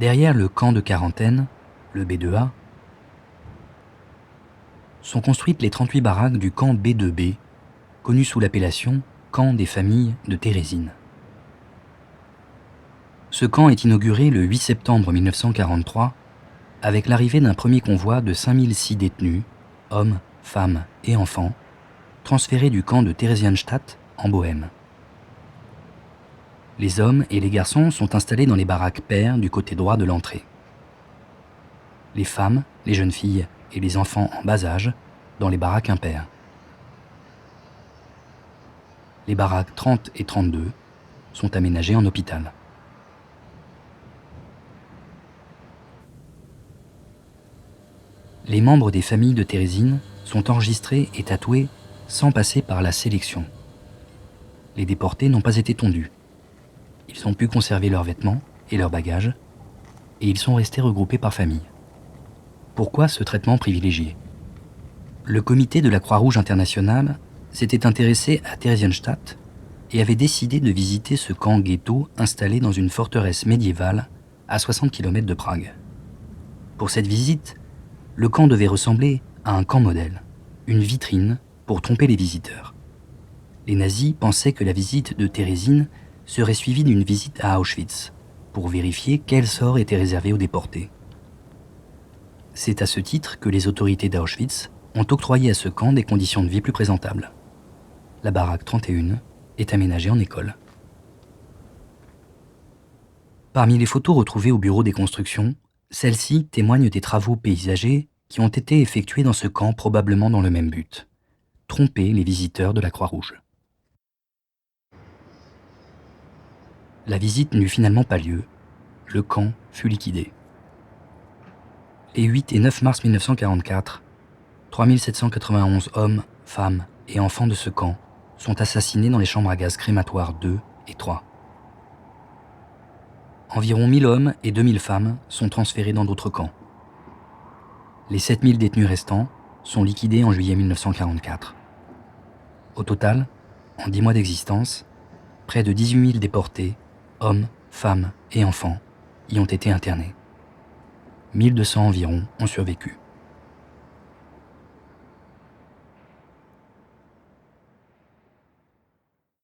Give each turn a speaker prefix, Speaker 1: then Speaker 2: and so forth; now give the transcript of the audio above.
Speaker 1: Derrière le camp de quarantaine, le B2A, sont construites les 38 baraques du camp B2B, connu sous l'appellation camp des familles de Térésine. Ce camp est inauguré le 8 septembre 1943 avec l'arrivée d'un premier convoi de 5006 détenus, hommes, femmes et enfants, transférés du camp de Theresienstadt en Bohême. Les hommes et les garçons sont installés dans les baraques paires du côté droit de l'entrée. Les femmes, les jeunes filles et les enfants en bas âge dans les baraques impaires. Les baraques 30 et 32 sont aménagées en hôpital. Les membres des familles de Térésine sont enregistrés et tatoués sans passer par la sélection. Les déportés n'ont pas été tondus. Ils ont pu conserver leurs vêtements et leurs bagages, et ils sont restés regroupés par famille. Pourquoi ce traitement privilégié ? Le comité de la Croix-Rouge internationale s'était intéressé à Theresienstadt et avait décidé de visiter ce camp ghetto installé dans une forteresse médiévale à 60 km de Prague. Pour cette visite, le camp devait ressembler à un camp modèle, une vitrine pour tromper les visiteurs. Les nazis pensaient que la visite de Térésine serait suivie d'une visite à Auschwitz, pour vérifier quel sort était réservé aux déportés. C'est à ce titre que les autorités d'Auschwitz ont octroyé à ce camp des conditions de vie plus présentables. La baraque 31 est aménagée en école. Parmi les photos retrouvées au bureau des constructions, celles-ci témoignent des travaux paysagers qui ont été effectués dans ce camp probablement dans le même but, tromper les visiteurs de la Croix-Rouge. La visite n'eut finalement pas lieu, le camp fut liquidé. Les 8 et 9 mars 1944, 3791 hommes, femmes et enfants de ce camp sont assassinés dans les chambres à gaz crématoires 2 et 3. Environ 1000 hommes et 2000 femmes sont transférés dans d'autres camps. Les 7000 détenus restants sont liquidés en juillet 1944. Au total, en 10 mois d'existence, près de 18 000 déportés, hommes, femmes et enfants, y ont été internés. 1200 environ ont survécu.